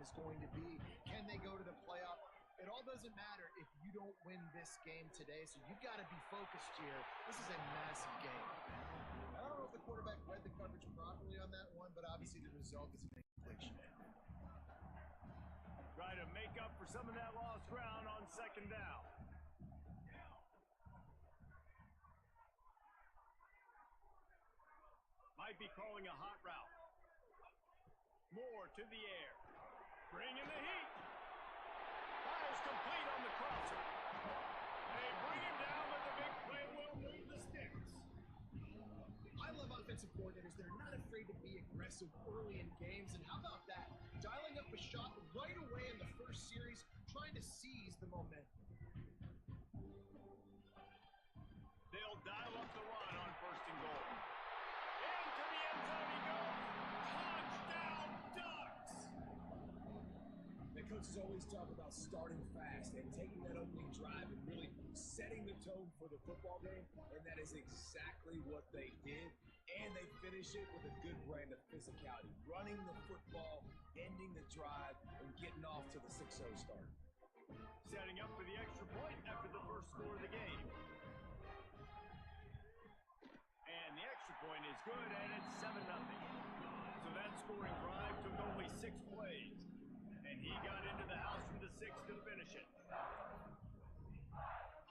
is going to be. Can they go to the playoff? It all doesn't matter if you don't win this game today, so you've got to be focused here. This is a massive game. I don't know if the quarterback read the coverage properly on that one, but obviously the result is an inflation. Try to make up for some of that lost ground on second down. Might be calling a hot route. More to the air. Bringing the heat. Fires complete on the crosser. They bring him down, but the big play will move the sticks. I love offensive coordinators that are not afraid to be aggressive early in games. And how about that? Dialing up a shot right away in the first series, trying to seize the momentum. They'll dial up the run on first and goal. Into the end zone he goes. Touchdown, Ducks! The coaches always talk about starting fast and taking that opening drive and really setting the tone for the football game, and that is exactly what they did. And they finish it with a good brand of physicality, running the football, ending the drive, and getting off to the 6-0 start. Setting up for the extra point after the first score of the game. And the extra point is good, and it's 7-0. So that scoring drive took only 6 plays. And he got into the house from the 6 to finish it.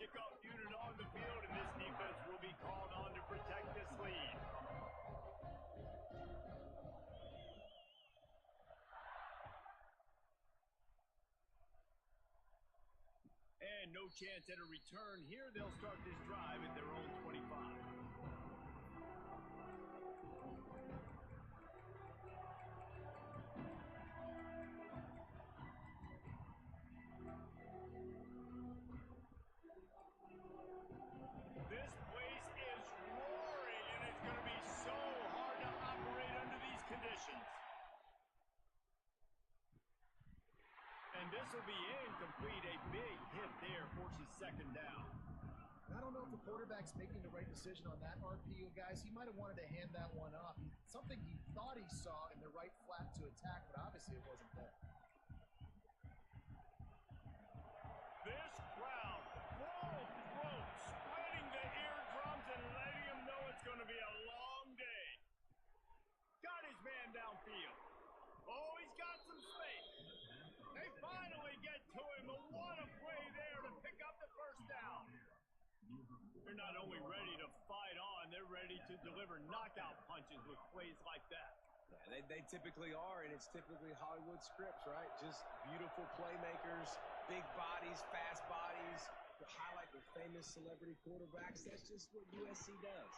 Kickoff unit on the field, and this defense will be called on to protect this lead. And no chance at a return here. They'll start this drive at their own 25. This place is roaring, and it's going to be so hard to operate under these conditions. And this will be incomplete. A big hit there forces second down. I don't know if the quarterback's making the right decision on that RPO, guys. He might have wanted to hand that one off. Something he thought he saw in the right flat to attack, but obviously it wasn't there. This crowd, full throat, spreading the eardrums and letting him know it's going to be a long day. Got his man downfield. Oh, he's got some space. They finally get to him, but what a play there to pick up the first down. They're not only ready to fight on, they're ready to deliver knockout punches with plays like that. Yeah, they typically are, and it's typically Hollywood scripts, right? Just beautiful playmakers, big bodies, fast bodies, to highlight the famous celebrity quarterbacks. That's just what USC does.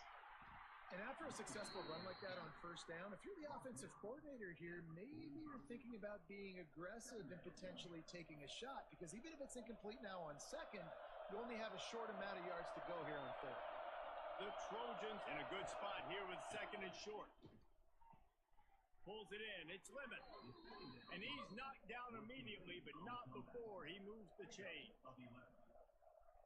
And after a successful run like that on first down, if you're the offensive coordinator here, maybe you're thinking about being aggressive and potentially taking a shot, because even if it's incomplete now on second, you only have a short amount of yards to go here on third. The Trojans in a good spot here with second and short. Pulls it in. It's Lemon. And he's knocked down immediately, but not before he moves the chain.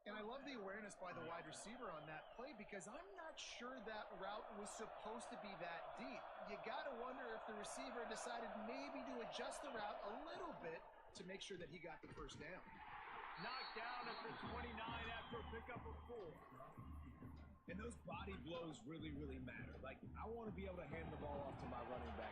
And I love the awareness by the wide receiver on that play, because I'm not sure that route was supposed to be that deep. You got to wonder if the receiver decided maybe to adjust the route a little bit to make sure that he got the first down. Knocked down at the 29 after a pickup of 4. And those body blows really, really matter. Like, I want to be able to hand the ball off to my running back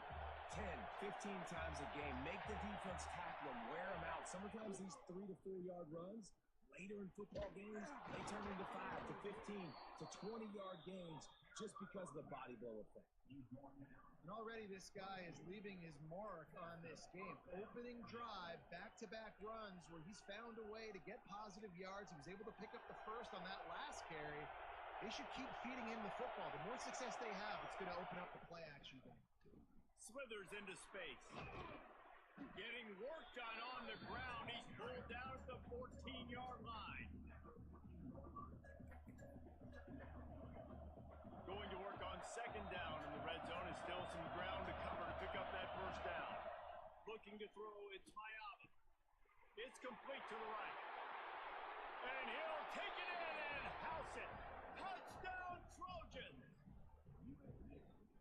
10, 15 times a game. Make the defense tackle him, wear him out. Sometimes these 3 to 4 yard runs, later in football games, they turn into 5 to 15 to 20-yard games just because of the body blow effect. And already this guy is leaving his mark on this game. Opening drive, back-to-back runs where he's found a way to get positive yards. He was able to pick up the first on that last carry. They should keep feeding him the football. The more success they have, it's going to open up the play-action game. Slithers into space. Getting work done on the ground. He's pulled down at the 14-yard line. Going to work on second down in the red zone, and still some ground to cover to pick up that first down. Looking to throw, it's Mayaba. It's complete to the right. And he'll take it in and house it. Touchdown, Trojans!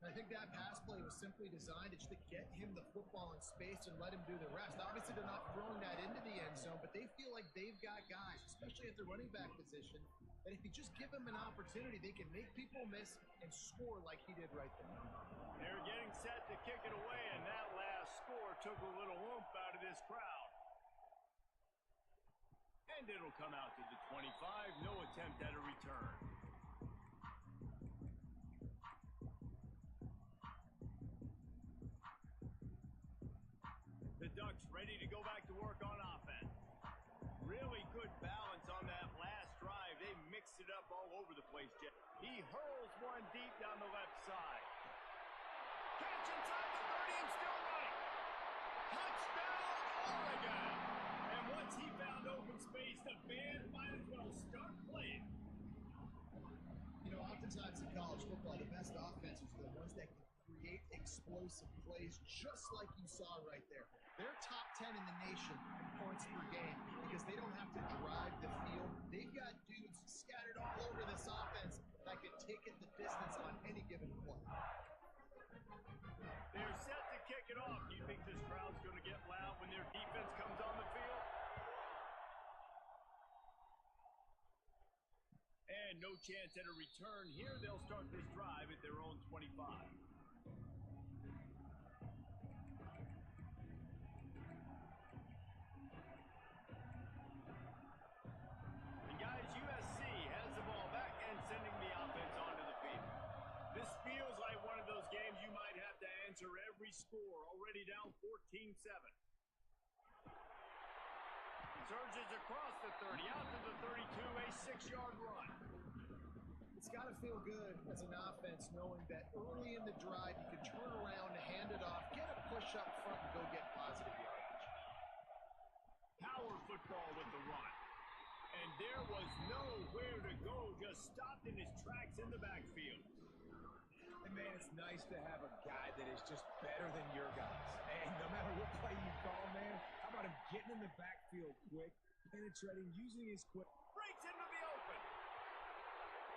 I think that pass play was simply designed just to get him the football in space and let him do the rest. Obviously, they're not throwing that into the end zone, but they feel like they've got guys, especially at the running back position, that if you just give them an opportunity, they can make people miss and score like he did right there. They're getting set to kick it away, and that last score took a little oomph out of this crowd. And it'll come out to the 25. No attempt at a return. The Ducks ready to go back to work on offense. Really good balance on that last drive. They mixed it up all over the place, Jeff. He hurls one deep down the left side. Catch inside the 30 and still running. Touchdown, Oregon! And once he found open space, the band might as well start playing. You know, oftentimes in college football, the best offenses are the ones that can create explosive plays just like you saw right there. They're top 10 in the nation in points per game because they don't have to drive the field. They've got dudes scattered all over this offense that can take it the distance on any given play. They're set to kick it off. Do you think this crowd's going to get loud when their defense comes on the field? And no chance at a return here. They'll start this drive at their own 25. And guys, USC has the ball back and sending the offense onto the field. This feels like one of those games you might have to answer every score. Already down 14-7. Surges across the 30, out to the 32, a 6-yard run. It's got to feel good as an offense knowing that early in the drive you can turn around, hand it off, get a push up front, and go get positive yardage. Power football with the run. And there was nowhere to go, just stopped in his tracks in the backfield. And man, it's nice to have a guy that is just better than your guys. And no matter what play you call, man, how about him getting in the backfield quick, penetrating, using his quick. Breaks into the open.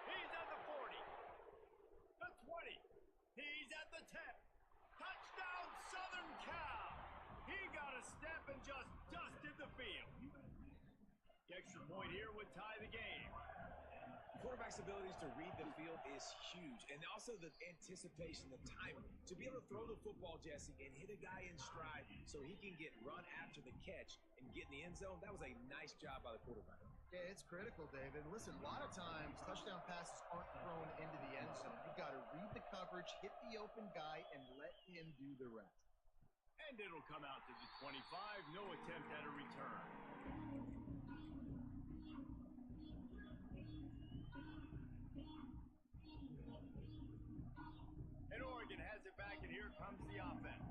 He's at the 40. The 20. He's at the 10. Touchdown, Southern Cal. He got a step and just dusted the field. The extra point here would tie the game. Quarterback's abilities to read the field is huge, and also the anticipation, the timing. To be able to throw the football, Jesse, and hit a guy in stride so he can get run after the catch and get in the end zone, that was a nice job by the quarterback. Yeah, it's critical, David. Listen, a lot of times touchdown passes aren't thrown into the end zone. You've got to read the coverage, hit the open guy, and let him do the rest. And it'll come out to the 25. No attempt at a return. And Oregon has it back, and here comes the offense.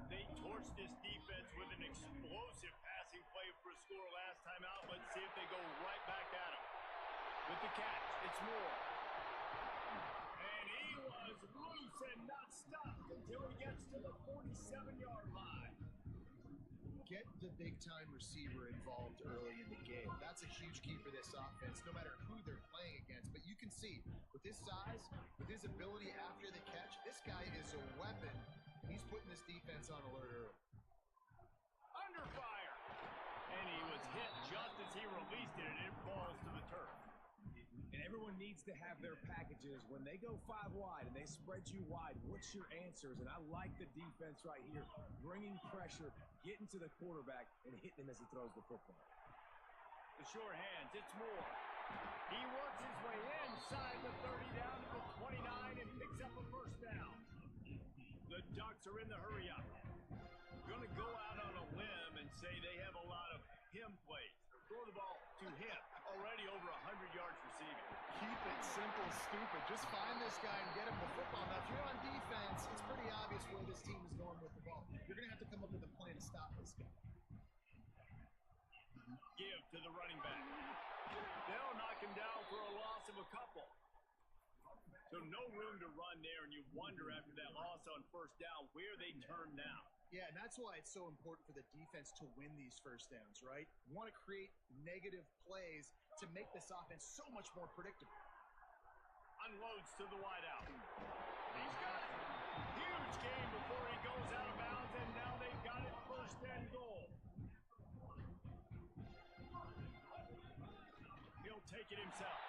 They torched this defense with an explosive passing play for a score last time out. Let's see if they go right back at him. With the catch, it's Moore. And he was loose and not stopped until he gets to the 47-yard line. Get the big-time receiver involved early in the game. That's a huge key for this offense, no matter who they're playing against. But you can see, with his size, with his ability after the catch, this guy is a weapon. He's putting this defense on alert early. Under fire. And he was hit just as he released it, and it falls to the turf. And everyone needs to have their packages. When they go 5 wide and they spread you wide, what's your answers? And I like the defense right here, bringing pressure, getting to the quarterback, and hitting him as he throws the football. The short hands, it's Moore. He works his way inside the 30 down to the 29 and picks up a first down. The Ducks are in the hurry-up. Going to go out on a limb and say they have a lot of him plays. Throw the ball to him. Already over 100 yards receiving. Keep it simple, stupid. Just find this guy and get him the football. Now, if you're on defense, it's pretty obvious where this team is going with the ball. You're going to have to come up with a plan to stop this guy. Give to the running back. They'll knock him down for a loss of a couple. So no room to run there, and you wonder after that loss on first down where they turn now. Yeah, and that's why it's so important for the defense to win these first downs, right? You want to create negative plays to make this offense so much more predictable. Unloads to the wideout. He's got it. huge gain before he goes out of bounds, and now they've got it first and goal. He'll take it himself.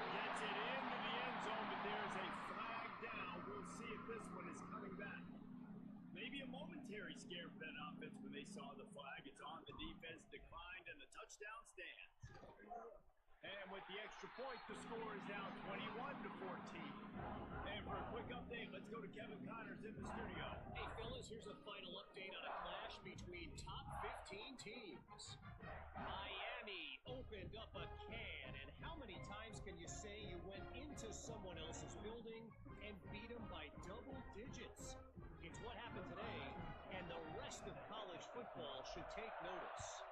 Gets it into the end zone, but there's a flag down. We'll see if this one is coming back. Maybe a momentary scare for that offense when they saw the flag. It's on, the defense declined, and the touchdown stands. And with the extra point, the score is now 21-14. And for a quick update, let's go to Kevin Connors in the studio. Hey, fellas, here's a final update on a clash between top 15 teams. Miami opened up a can, and how many times can you say you went into someone else's building and beat them by double digits? It's what happened today, and the rest of college football should take notice.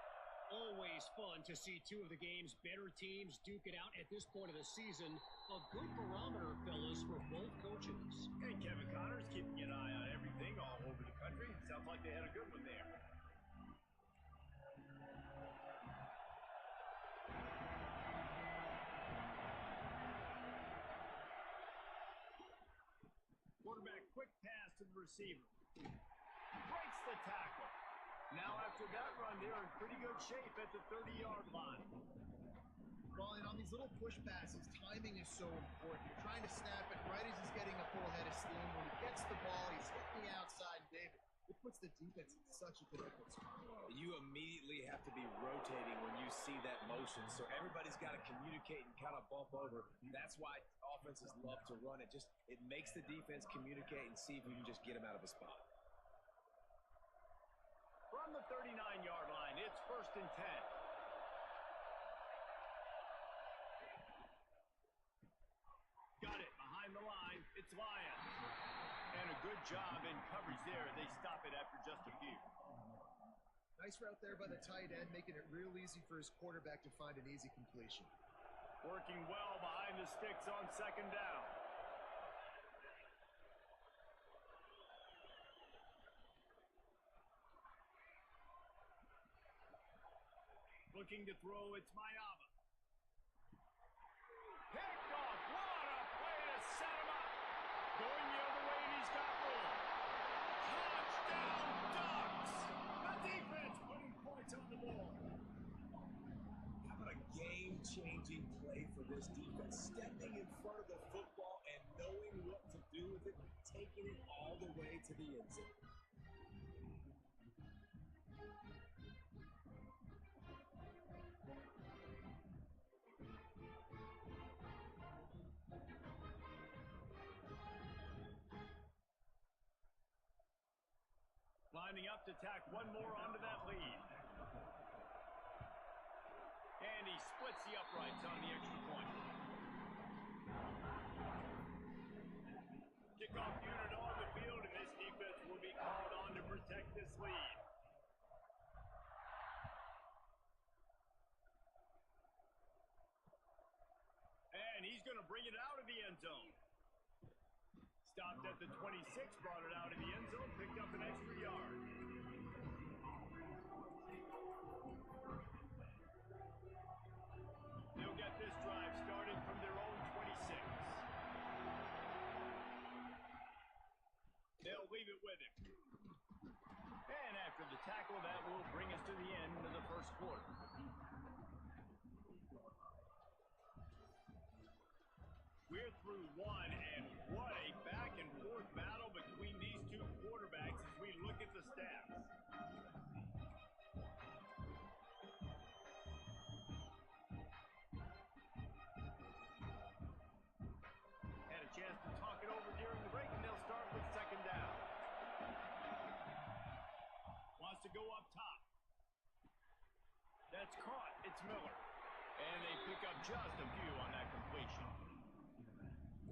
Always fun to see two of the game's better teams duke it out at this point of the season. A good barometer, fellas, for both coaches. And Kevin Connors keeping an eye on everything all over the country. Sounds like they had a good one there. Quarterback quick pass to the receiver. Breaks the tackle. Now after that run, they're in pretty good shape at the 30-yard line. Well, and on these little push passes, timing is so important. You're trying to snap it right as he's getting a full head of steam. When he gets the ball, he's hitting the outside, David. It puts the defense in such a difficult spot. You immediately have to be rotating when you see that motion, so everybody's got to communicate and kind of bump over. That's why offenses love to run it. It makes the defense communicate and see if we can just get him out of a spot. From the 39-yard line, it's 1st and 10. Got it behind the line. It's Lions. And a good job in coverage there. They stop it after just a few. Nice route there by the tight end, making it real easy for his quarterback to find an easy completion. Working well behind the sticks on 2nd down. Looking to throw, it's Mayama. Picked off. What a play to set him up. Going the other way, and he's got room. Touchdown, Ducks. The defense putting points on the board. How about a game-changing play for this defense? Stepping in front of the football and knowing what to do with it, taking it all the way to the end zone. Lining up to tack one more onto that lead. And he splits the uprights on the extra point. Kickoff unit on the field, and this defense will be called on to protect this lead. And he's going to bring it out of the end zone. Stopped at the 26, brought it out of the end zone, picked up an extra yard. They'll get this drive started from their own 26. They'll leave it with him. And after the tackle, that will bring us to the end of the first quarter. We're through one, and what a back-and-forth battle between these two quarterbacks as we look at the stats. Had a chance to talk it over during the break, and they'll start with 2nd down. Wants to go up top. That's caught. It's Miller. And they pick up just a few on that completion.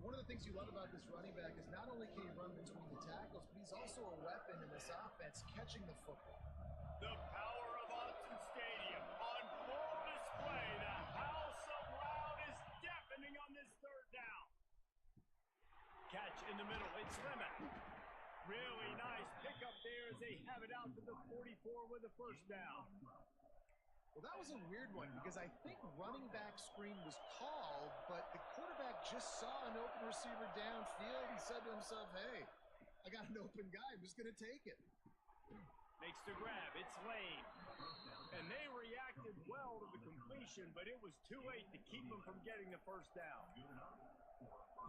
One of the things you love about this running back is not only can he run between the tackles, but he's also a weapon in this offense, catching the football. The power of Austin Stadium on full display. The house of loud is deafening on this 3rd down. Catch in the middle. It's Lemon. Really nice pickup there as they have it out to the 44 with a 1st down. Well, that was a weird one because I think running back screen was called, but the quarterback just saw an open receiver downfield. He said to himself, hey, I got an open guy. I'm just going to take it. Makes the grab. It's Lane. And they reacted well to the completion, but it was too late to keep them from getting the first down.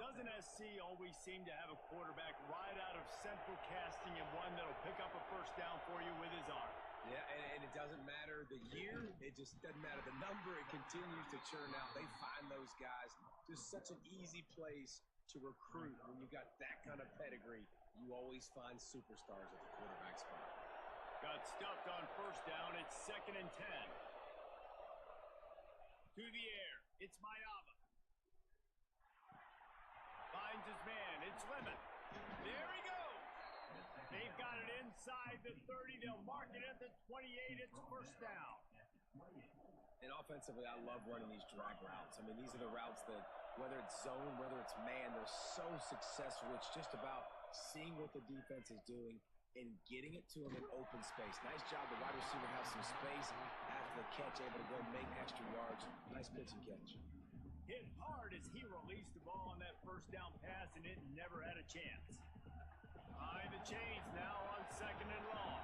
Doesn't SC always seem to have a quarterback right out of central casting and one that'll pick up a first down for you with his arm? Yeah, and it doesn't matter the year. It just doesn't matter the number. It continues to churn out. They find those guys. Just such an easy place to recruit. When you've got that kind of pedigree, you always find superstars at the quarterback spot. Got stuffed on first down. It's 2nd and 10. To the air. It's Mayava. Finds his man. It's Lemon. There he goes. They've got it inside the 30. They'll mark it at the 28. It's first down. And offensively, I love running these drag routes. I mean, these are the routes that, whether it's zone, whether it's man, they're so successful. It's just about seeing what the defense is doing and getting it to him in open space. Nice job. The wide receiver has some space after the catch, able to go make extra yards. Nice pitch and catch. Hit hard as he released the ball on that first down pass, and it never had a chance. Behind the chains now on 2nd and long.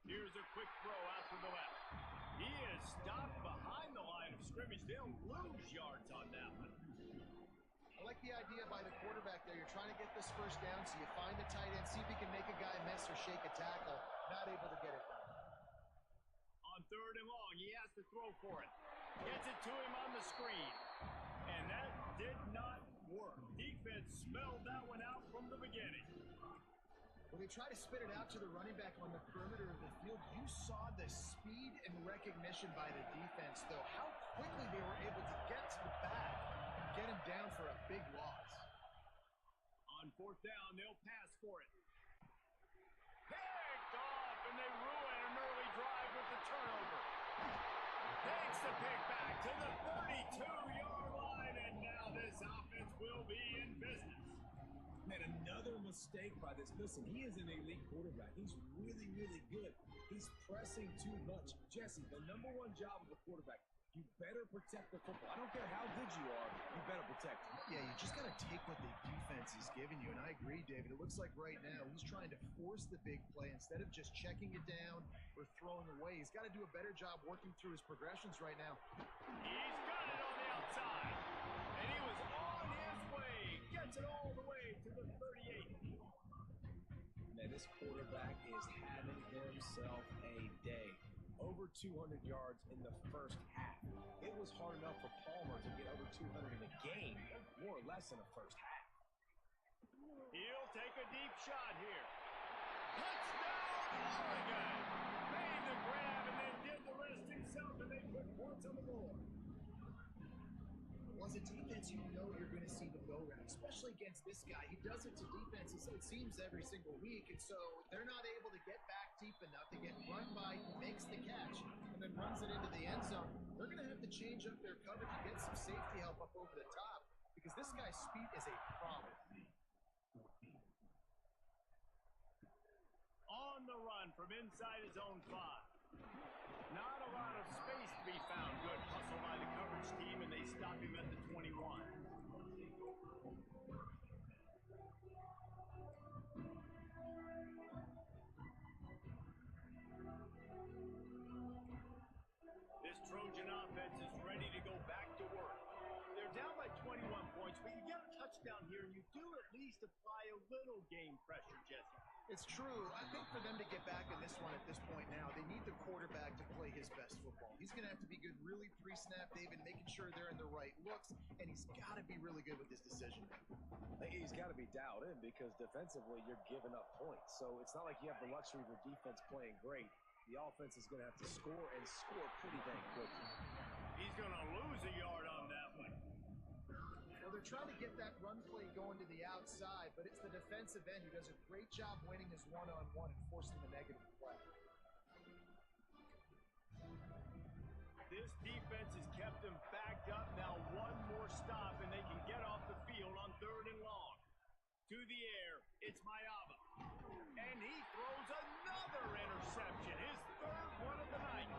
Here's a quick throw out to the left. He is stopped behind the line of scrimmage. They'll lose yards on that one. I like the idea by the quarterback there. You're trying to get this first down, so you find the tight end, see if he can make a guy miss or shake a tackle. Not able to get it done. On 3rd and long, he has to throw for it. Gets it to him on the screen. And that did not work. Defense smelled that one out from the beginning. When they try to spit it out to the running back on the perimeter of the field, you saw the speed and recognition by the defense, though. How quickly they were able to get to the back and get him down for a big loss. On 4th down, they'll pass for it. Picked off, and they ruin an early drive with the turnover. Takes the pick back to the 32-yard line, and now this offense will be in business. Man, another mistake by this. Listen, he is an elite quarterback. He's really, really good. He's pressing too much. Jesse, the number one job of a quarterback, you better protect the football. I don't care how good you are, you better protect it. Yeah, you just got to take what the defense is giving you, and I agree, David. It looks like right now he's trying to force the big play instead of just checking it down or throwing away. He's got to do a better job working through his progressions right now. He's got it on the outside, and he was on his way. Gets it all the way to the 38. Man, this quarterback is having himself a day. Over 200 yards in the first half. It was hard enough for Palmer to get over 200 in a game, more or less in the first half. He'll take a deep shot here. Touchdown, Oregon! Made the grab and then did the rest himself, and they put points on the board. Well, as a defense, you know you're going to see the go route, especially against this guy. He does it to defenses, it seems, every single week, and so they're not able to get back deep enough to get run by, makes the catch, and then runs it into the end zone. They're going to have to change up their coverage and get some safety help up over the top because this guy's speed is a problem. On the run from inside his own 5. Not a lot of space to be found. Good hustle by the coverage team, and they stop him at the 21. This Trojan offense is ready to go back to work. They're down by 21 points, but you get a touchdown here, and you do at least apply a little game pressure, Jesse. It's true. I think for them to get back in this one at this point now, they need the quarterback to play his best football. He's going to have to be good really pre-snap, David, making sure they're in the right looks, and he's got to be really good with his decision making. He's got to be dialed in because defensively you're giving up points. So it's not like you have the luxury of your defense playing great. The offense is going to have to score and score pretty dang quickly. He's going to lose a yard on that one. Well, they're trying to get that run play going to the outside, but it's the defensive end who does a great job winning his one-on-one and forcing the negative play. This defense has kept them backed up. Now one more stop, and they can get off the field on 3rd and long. To the air, it's Mayava. And he throws another interception, his 3rd one of the night.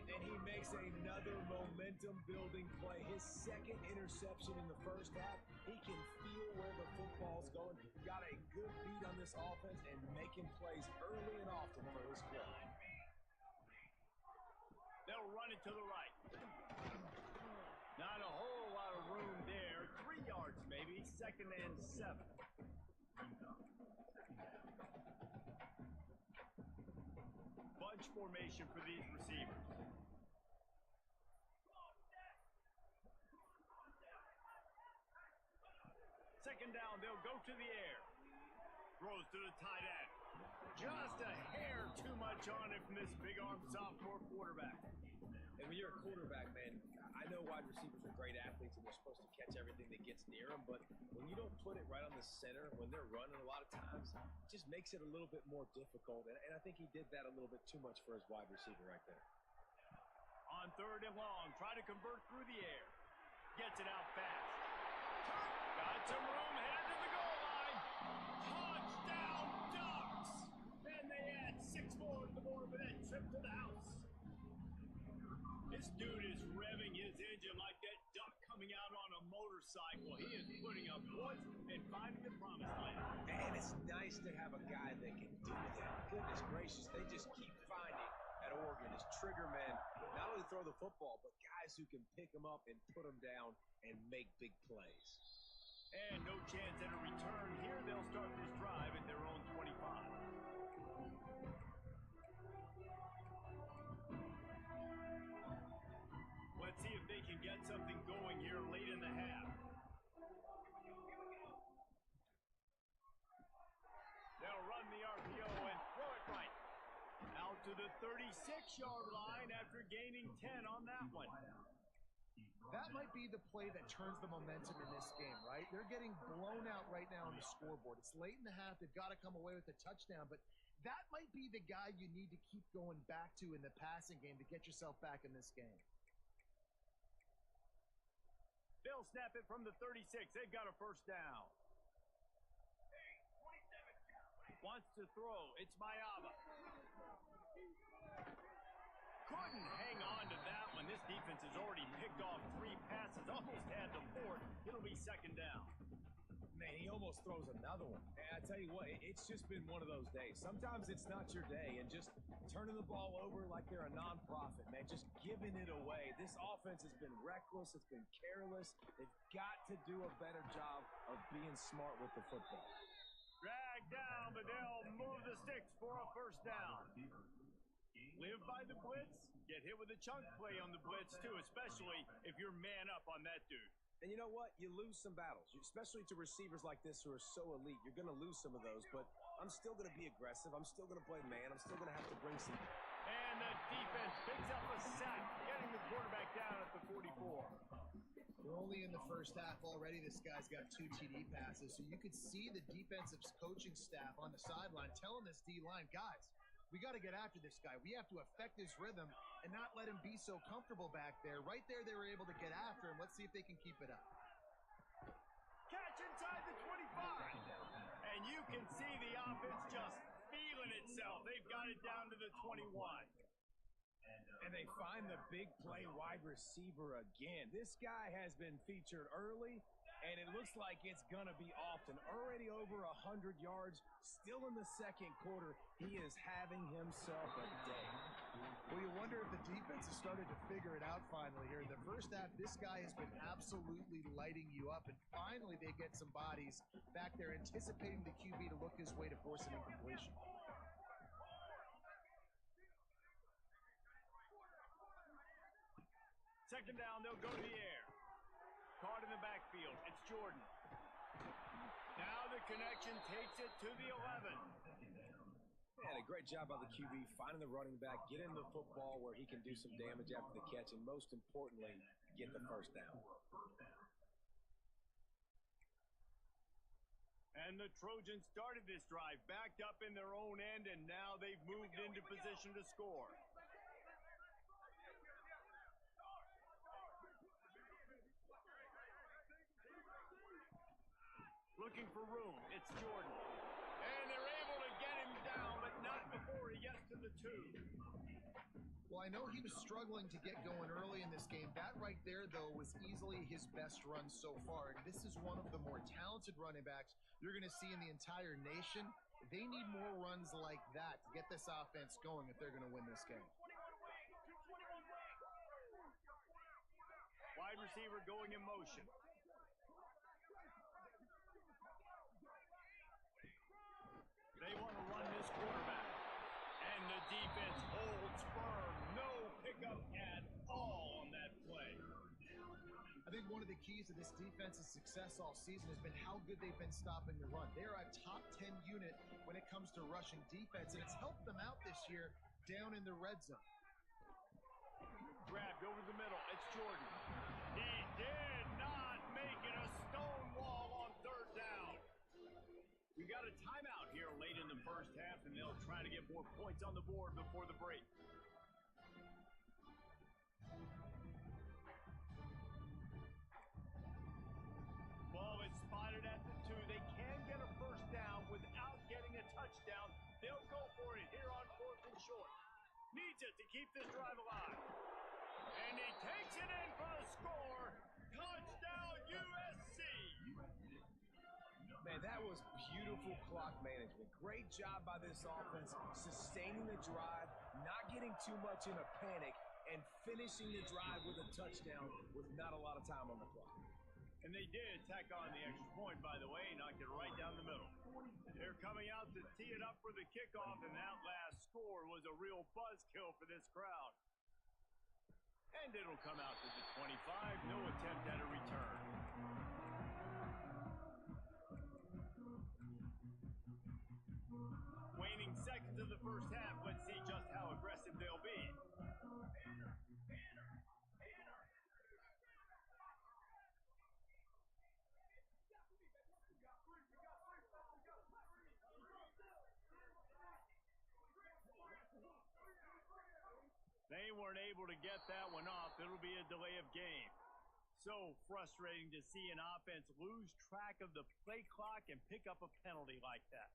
And he made makes another momentum-building play. His second interception in the first half. He can feel where the football's going. Got a good beat on this offense and making plays early and often for his club. They'll run it to the right. Not a whole lot of room there. 3 yards maybe. 2nd and 7. Bunch formation for these receivers. Second down, they'll go to the air. Throws to the tight end. Just a hair too much on it from this big-arm sophomore quarterback. And when you're a quarterback, man, I know wide receivers are great athletes and they're supposed to catch everything that gets near them, but when you don't put it right on the center, when they're running a lot of times, it just makes it a little bit more difficult. And I think he did that a little bit too much for his wide receiver right there. On 3rd and long, try to convert through the air. Gets it out fast. Got some room, headed to the goal line. Touchdown, Ducks! And they add 6 more to the board for that trip to the house. This dude is revving his engine like that duck coming out on a motorcycle. He is putting up points and finding the promised land. And it's nice to have a guy that can do that. Goodness gracious, they just keep finding at Oregon is trigger men. Not only throw the football, but guys who can pick them up and put them down and make big plays. And no chance at a return here. They'll start this drive at their own 25. Let's see if they can get something going here late in the half. They'll run the RPO and throw it right. Out to the 36-yard line after gaining 10 on that one. That might be the play that turns the momentum in this game, right? They're getting blown out right now on the scoreboard. It's late in the half. They've got to come away with a touchdown, but that might be the guy you need to keep going back to in the passing game to get yourself back in this game. They'll snap it from the 36. They've got a first down. Wants to throw. It's Mayaba. Couldn't hang on to that one. This defense has already picked off 3 passes. Almost had the 4th. It'll be 2nd down. Man, he almost throws another one. And I tell you what, it's just been one of those days. Sometimes it's not your day, and just turning the ball over like they're a nonprofit, man, just giving it away. This offense has been reckless. It's been careless. They've got to do a better job of being smart with the football. Drag down, but they'll move the sticks for a first down. Live by the blitz. Get hit with a chunk play on the blitz, too, especially if you're man up on that dude. And you know what? You lose some battles, especially to receivers like this who are so elite. You're going to lose some of those, but I'm still going to be aggressive. I'm still going to play man. I'm still going to have to bring some. And the defense picks up a sack, getting the quarterback down at the 44. We're only in the first half already. This guy's got 2 TD passes, so you could see the defensive coaching staff on the sideline telling this D-line, guys, we got to get after this guy. We have to affect his rhythm and not let him be so comfortable back there. Right there, they were able to get after him. Let's see if they can keep it up. Catch inside the 25. And you can see the offense just feeling itself. They've got it down to the 21. And they find the big play wide receiver again. This guy has been featured early, and it looks like it's going to be often. Already over 100 yards, still in the 2nd quarter. He is having himself a day. Well, you wonder if the defense has started to figure it out finally here. In the first half, this guy has been absolutely lighting you up, and finally they get some bodies back there anticipating the QB to look his way to force an incompletion. Second down, they'll go to the air. Caught in the backfield. It's Jordan. Now the connection takes it to the 11. Man, a great job by the QB finding the running back, getting the football where he can do some damage after the catch, and most importantly, get the first down. And the Trojans started this drive backed up in their own end, and now they've moved into position to score. Looking for room. It's Jordan. And they're able to get him down, but not before he gets to the 2. Well, I know he was struggling to get going early in this game. That right there, though, was easily his best run so far. And this is one of the more talented running backs you're going to see in the entire nation. They need more runs like that to get this offense going if they're going to win this game. Wide receiver going in motion. They want to run this quarterback. And the defense holds firm. No pickup at all on that play. I think one of the keys to this defense's success all season has been how good they've been stopping the run. They're a top 10 unit when it comes to rushing defense, and it's helped them out this year down in the red zone. Grabbed over the middle. It's Jordan. He did not make it a stone wall on third down. We got a timeout here late in the first half, and they'll try to get more points on the board before the break. Ball is spotted at the 2. They can get a first down without getting a touchdown. They'll go for it here on 4th and short. Needs it to keep this drive alive. And he takes it in for the score. Touchdown, USC. Man, that was beautiful clock management. Great job by this offense, sustaining the drive, not getting too much in a panic, and finishing the drive with a touchdown with not a lot of time on the clock. And they did tack on the extra point, by the way, knocked it right down the middle. They're coming out to tee it up for the kickoff, and that last score was a real buzzkill for this crowd. And it'll come out to the 25. No attempt at a return. Waning seconds of the first half. Let's see just how aggressive they'll be. They weren't able to get that one off. It'll be a delay of game. So frustrating to see an offense lose track of the play clock and pick up a penalty like that.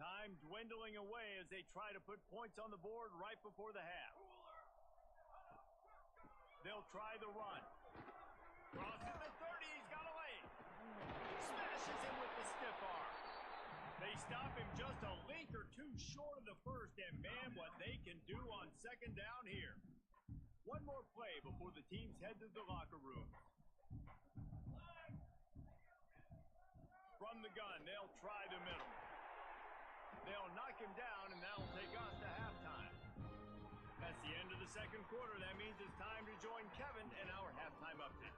Time dwindling away as they try to put points on the board right before the half. They'll try the run. Crosses the 30. He's got a lane. Smashes him with the stiff arm. They stop him just a link or two short of the first, and man, what they can do on second down here. One more play before the teams head to the locker room. From the gun, they'll try the middle. They'll knock him down, and that'll take us to halftime. That's the end of the second quarter. That means it's time to join Kevin in our halftime update.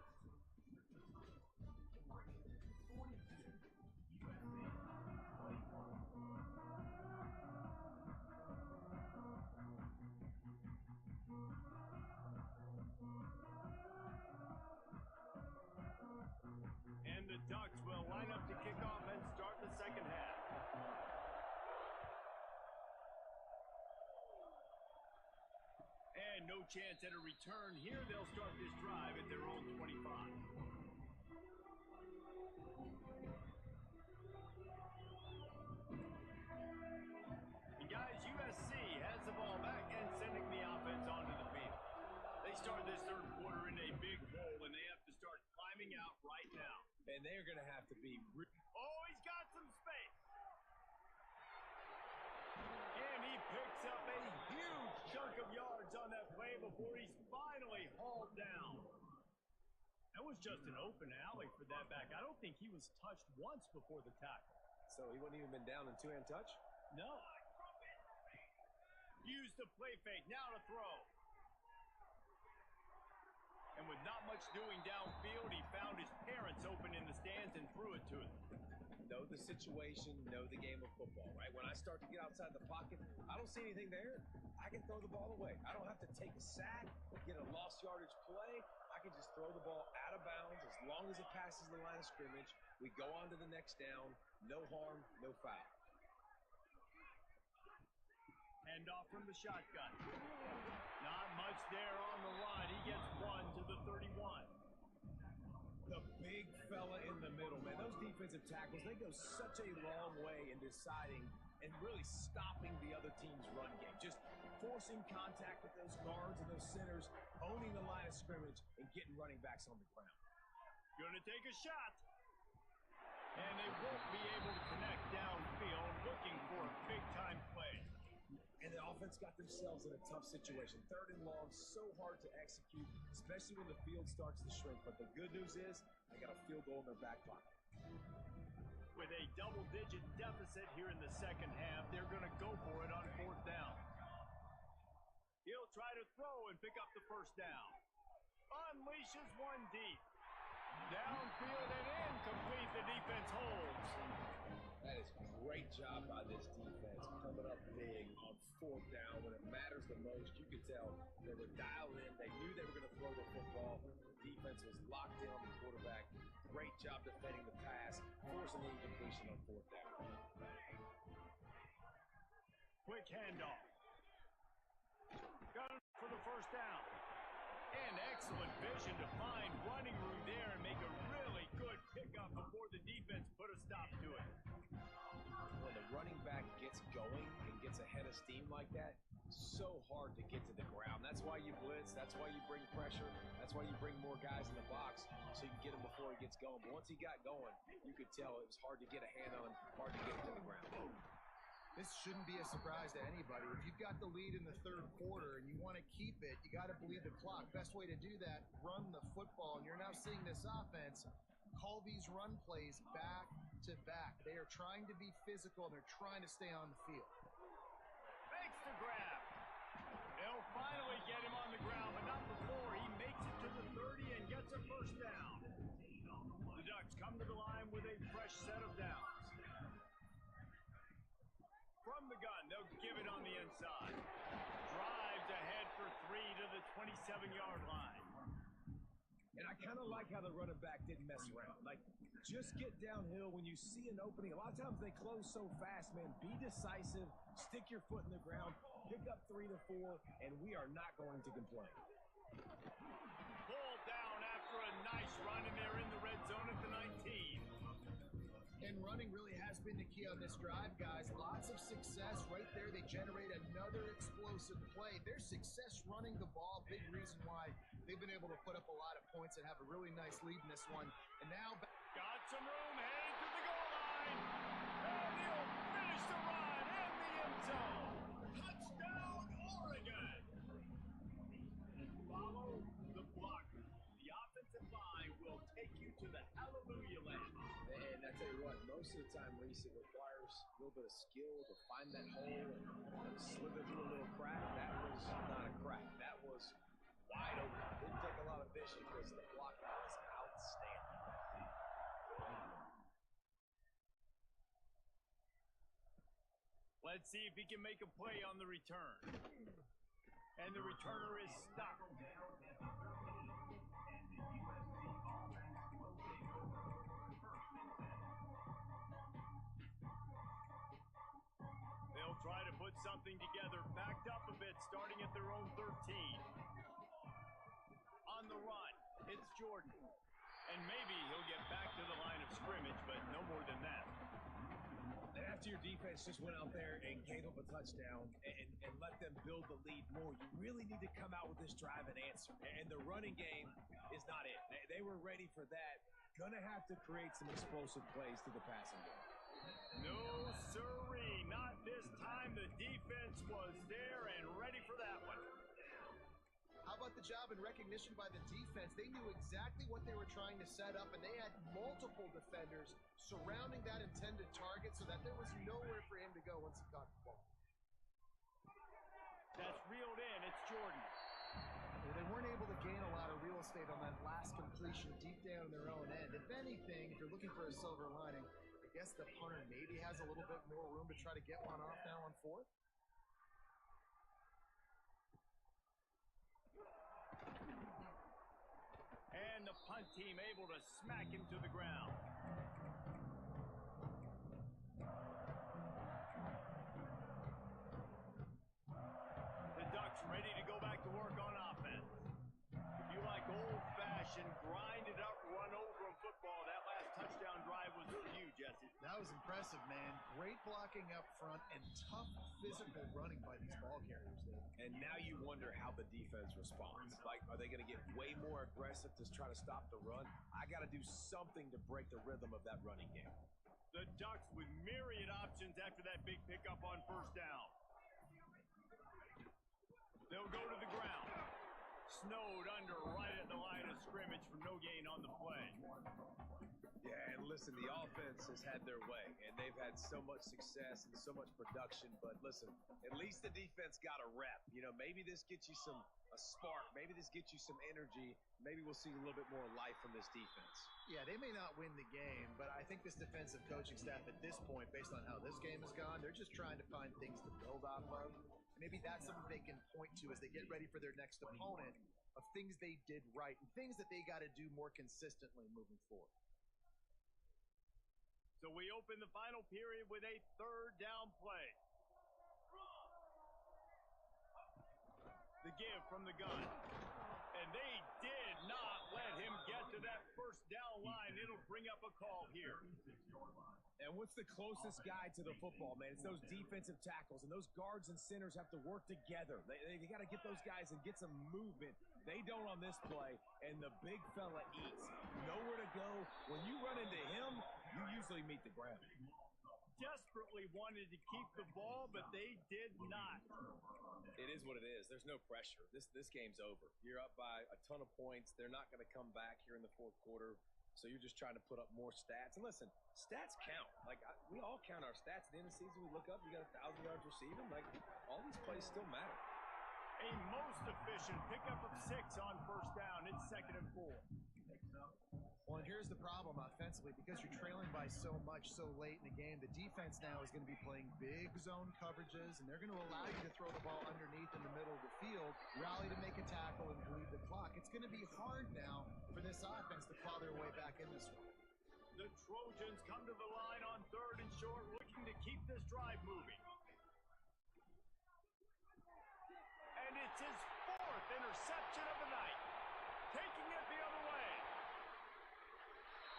And the Ducks will line up to kick off and start the second half. And no chance at a return here. They'll start this drive at their own 25. And guys, USC has the ball back and sending the offense onto the field. They start this third quarter in a big hole, and they have to start climbing out right now. And they're going to have to be... Oh, he's got some space. And he picks up a huge chunk of yards on that play before he's finally hauled down. That was just an open alley for that back. I don't think he was touched once before the tackle. So he wouldn't even been down in two-hand touch? No. Use the play fake. Now to throw. And with not much doing downfield, he found his parents open in the stands and threw it to them. Know the situation, know the game of football, right? When I start to get outside the pocket, I don't see anything there. I can throw the ball away. I don't have to take a sack, get a lost yardage play. I can just throw the ball out of bounds as long as it passes the line of scrimmage. We go on to the next down. No harm, no foul. Hand off from the shotgun. Not much there on the line. He gets one to the 31. The big fella in the middle, man. Those defensive tackles, they go such a long way in deciding and really stopping the other team's run game. Just forcing contact with those guards and those centers, owning the line of scrimmage, and getting running backs on the ground. Gonna take a shot. And they won't be able to connect downfield, looking for a big-time play. And the offense got themselves in a tough situation. 3rd and long, so hard to execute, especially when the field starts to shrink. But the good news is, they got a field goal in their back pocket. With a double-digit deficit here in the second half, they're going to go for it on 4th down. He'll try to throw and pick up the first down. Unleashes one deep. Downfield and incomplete. The defense holds. That is a great job by this defense, coming up big on 4th down when it matters the most. You could tell they were dialed in. They knew they were going to throw the football. The defense was locked in on the quarterback. Great job defending the pass, forcing the incompletion on 4th down. Quick handoff. Got it for the first down. And excellent vision to find running room there and make a really good pickup before the defense put a stop to it. When the running back gets going and gets ahead of steam like that, so hard to get to the ground. That's why you blitz. That's why you bring pressure. That's why you bring more guys in the box so you can get him before he gets going. But once he got going, you could tell it was hard to get a hand on him, hard to get him to the ground. This shouldn't be a surprise to anybody. If you've got the lead in the 3rd quarter and you want to keep it, you got to bleed the clock. Best way to do that, run the football. And you're now seeing this offense call these run plays back to back. They are trying to be physical and they're trying to stay on the field. Makes the grab. They'll finally get him on the ground, but not before. He makes it to the 30 and gets a first down. The Ducks come to the line with a fresh set of downs. From the gun, they'll give it on the inside. Drives ahead for 3 to the 27-yard line. And I kind of like how the running back didn't mess around. Like, just get downhill when you see an opening. A lot of times they close so fast, man. Be decisive, stick your foot in the ground, pick up 3 to 4, and we are not going to complain. Pulled down after a nice run, and they're in the red zone at the 19. And running really has been the key on this drive, guys. Lots of success right there. They generate another explosive play. Their success running the ball, big reason why they've been able to put up a lot of points and have a really nice lead in this one. And now... Got some room, heading to the goal line. And he'll finish the run in the end zone. Touchdown, Oregon. Follow the block. The offensive line will take you to the hallelujah land. And I tell you what, most of the time, Reese, it requires a little bit of skill to find that hole and slither through a little crack. That was not a crack. That was wide open. Didn't take a lot of vision because the block was outstanding. Let's see if he can make a play on the return. And the returner is stopped. They'll try to put something together, backed up a bit, starting at their own 13. On the run, it's Jordan. And maybe he'll get back to the line of scrimmage, but no more than that. And after your defense just went out there and gave up a touchdown and let them build the lead more, you really need to come out with this drive and answer. And the running game is not it. They were ready for that. Gonna have to create some explosive plays to the passing game. No, sirree. Not this time. The defense was there and ready for that one. How about the job and recognition by the defense? They knew exactly what they were trying to set up, and they had multiple defenders surrounding that intended target so that there was nowhere for him to go once he caught the ball. That's reeled in. It's Jordan. Well, they weren't able to gain a lot of real estate on that last completion deep down in their own end. If anything, if you're looking for a silver lining, I guess the punter maybe has a little bit more room to try to get one off now on 4th. And the punt team able to smack him to the ground. The Ducks ready to go back to work on offense. If you like old-fashioned, grind it up, run over was impressive, man. Great blocking up front and tough physical running by these ball carriers there. And now you wonder how the defense responds. Like, are they going to get way more aggressive to try to stop the run? I got to do something to break the rhythm of that running game. The Ducks with myriad options after that big pickup on first down. They'll go to the ground. Snowed under right at the line of scrimmage for no gain on the play. Yeah, and listen, the offense has had their way, and they've had so much success and so much production. But listen, at least the defense got a rep. You know, maybe this gets you a spark. Maybe this gets you some energy. Maybe we'll see a little bit more life from this defense. Yeah, they may not win the game, but I think this defensive coaching staff at this point, based on how this game has gone, they're just trying to find things to build off of. Maybe that's something they can point to as they get ready for their next opponent, of things they did right and things that they got to do more consistently moving forward. So we open the final period with a third down play. The give from the gun. And they did not let him get to that first down line. It'll bring up a call here. And what's the closest guy to the football, man? It's those defensive tackles, and those guards and centers have to work together. They got to get those guys and get some movement. They don't on this play, and the big fella eats. Nowhere to go. When you run into him, you usually meet the ground. Desperately wanted to keep the ball, but they did not. It is what it is. There's no pressure. This game's over. You're up by a ton of points. They're not going to come back here in the fourth quarter. So you're just trying to put up more stats. And listen, stats count. Like, we all count our stats. At the end of the season, we look up, you got 1,000 yards receiving. Like, all these plays still matter. A most efficient pickup of 6 on first down. It's 2nd and 4. Well, and here's the problem offensively. Because you're trailing by so much so late in the game, the defense now is going to be playing big zone coverages, and they're going to allow you to throw the ball underneath in the middle of the field, rally to make a tackle, and bleed the clock. It's going to be hard now for this offense to claw their way back in this one. The Trojans come to the line on 3rd and short, looking to keep this drive moving. And it's his 4th interception of the night. Taking it the other way.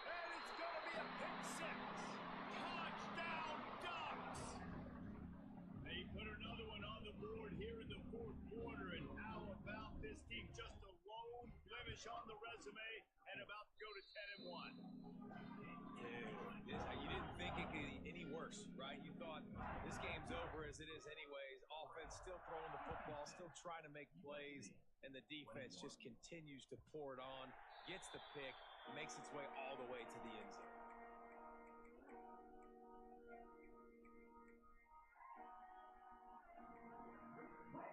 And it's going to be a pick 6. Touchdown, Ducks! They put another one on the board here in the 4th quarter. And how about this team? Just a lone blemish on the resume and about to go to 10-1. You didn't think it could be any worse, right? You thought this game's over as it is anyways. Offense still throwing the football, still trying to make plays, and the defense just continues to pour it on, gets the pick, makes its way all the way to the end zone.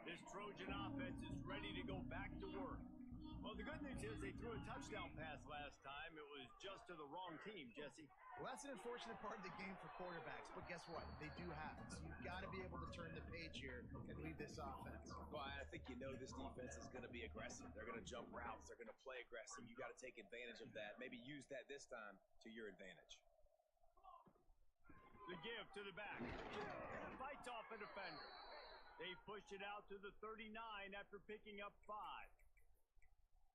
This Trojan offense is ready to go back to work. Well, the good news is they threw a touchdown pass last time. It was just to the wrong team, Jesse. Well, that's an unfortunate part of the game for quarterbacks, but guess what? They do happen. So you've got to be able to turn the page here and lead this offense. Well, I think you know this defense is going to be aggressive. They're going to jump routes. They're going to play aggressive. You got to take advantage of that. Maybe use that this time to your advantage. The give to the back. Fights off a defender. They push it out to the 39 after picking up 5.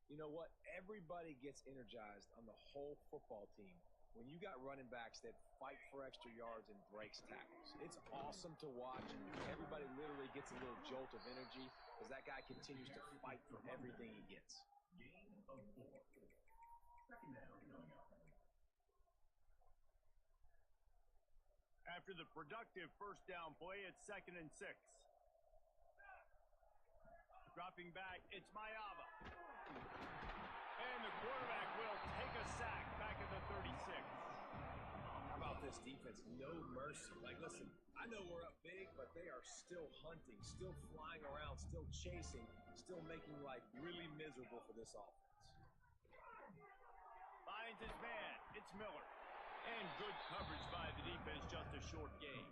You know what? Everybody gets energized on the whole football team when you got running backs that fight for extra yards and breaks tackles. It's awesome to watch, and everybody literally gets a little jolt of energy because that guy continues to fight for everything he gets. After the productive first down play, it's 2nd and 6. Dropping back, it's Mayava. And the quarterback will take a sack back at the 36. How about this defense? No mercy. Like, listen, I know we're up big, but they are still hunting, still flying around, still chasing, still making life really miserable for this offense. Finds his man. It's Miller. And good coverage by the defense, just a short game.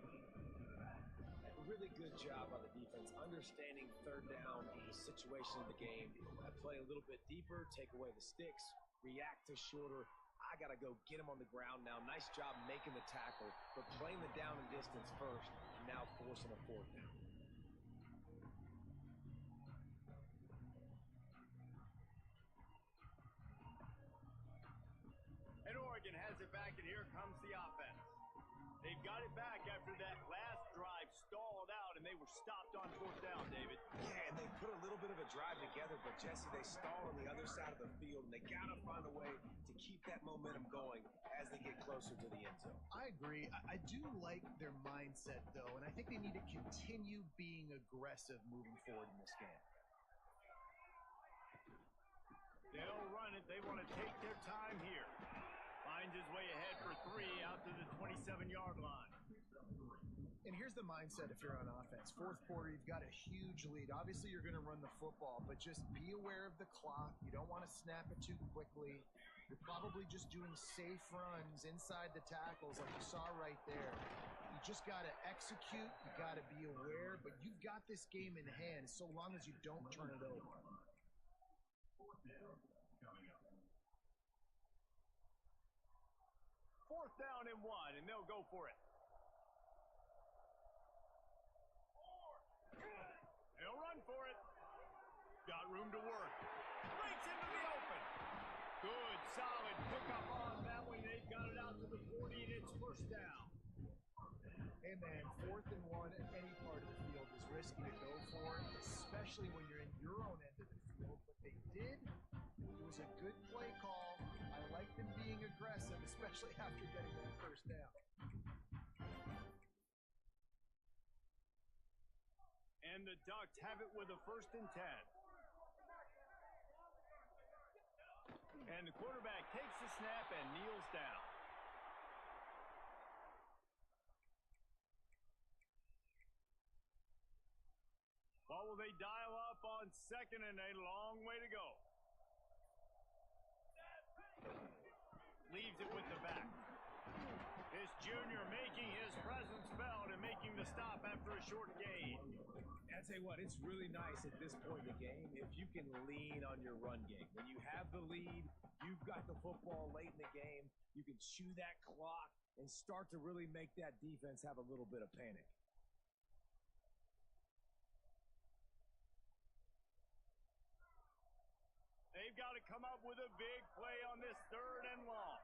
Really good job by the defense, understanding 3rd down, the situation of the game. I play a little bit deeper, take away the sticks, react to shorter. I got to go get him on the ground now. Nice job making the tackle, but playing the down and distance first, and now forcing a 4th down. And Oregon has it back, and here comes the offense. got it back after that last drive stalled out, and they were stopped on fourth down, David. Yeah, and they put a little bit of a drive together, but Jesse, they stall on the other side of the field, and they got to find a way to keep that momentum going as they get closer to the end zone. I agree. I do like their mindset, though, and I think they need to continue being aggressive moving forward in this game. They'll run it. They want to take their time here. Finds his way ahead for 3 out to the 27-yard line. And here's the mindset if you're on offense. Fourth quarter, you've got a huge lead. Obviously, you're going to run the football, but just be aware of the clock. You don't want to snap it too quickly. You're probably just doing safe runs inside the tackles like you saw right there. You just got to execute. You got to be aware, but you've got this game in hand so long as you don't turn it over. Fourth down and 1, and they'll go for it. They'll run for it. Got room to work. Breaks into the open. Good, solid pickup on that one. They've got it out to the 40, and it's first down. Hey, man, 4th and 1 at any part of the field is risky to go for, especially when you're in your own end of the field. But they did. It was a good play call. I like them being aggressive, especially after getting that first down. And the Ducks have it with a 1st and 10. And the quarterback takes the snap and kneels down. What will they dial up on 2nd and a long way to go? Leaves it with the back. This junior making his presence felt and making the stop after a short gain. I tell you what, it's really nice at this point in the game if you can lean on your run game. When you have the lead, you've got the football late in the game, you can chew that clock and start to really make that defense have a little bit of panic. They've got to come up with a big play on this 3rd and long.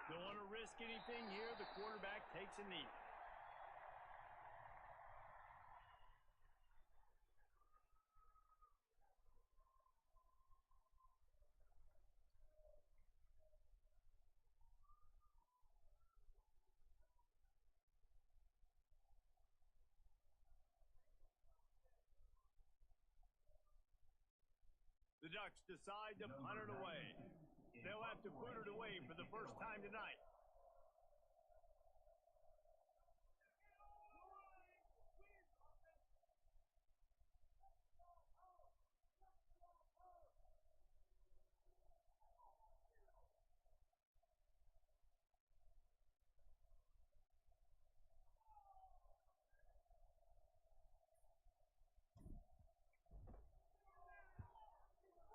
Don't want to risk anything here. The quarterback takes a knee. The Ducks decide to punt it away. They'll have to put it away for the first time tonight.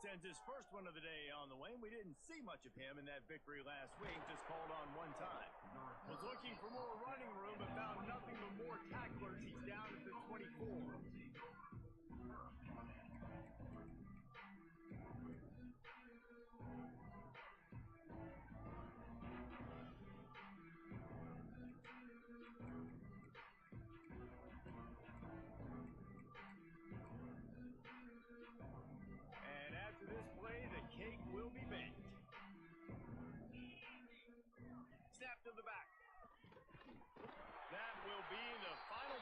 Sends his first one of the day on the way, and we didn't see much of him in that victory last week, just called on one time. Was looking for more running room, but found nothing but more tacklers. He's down at the 24. To the back. That will be the final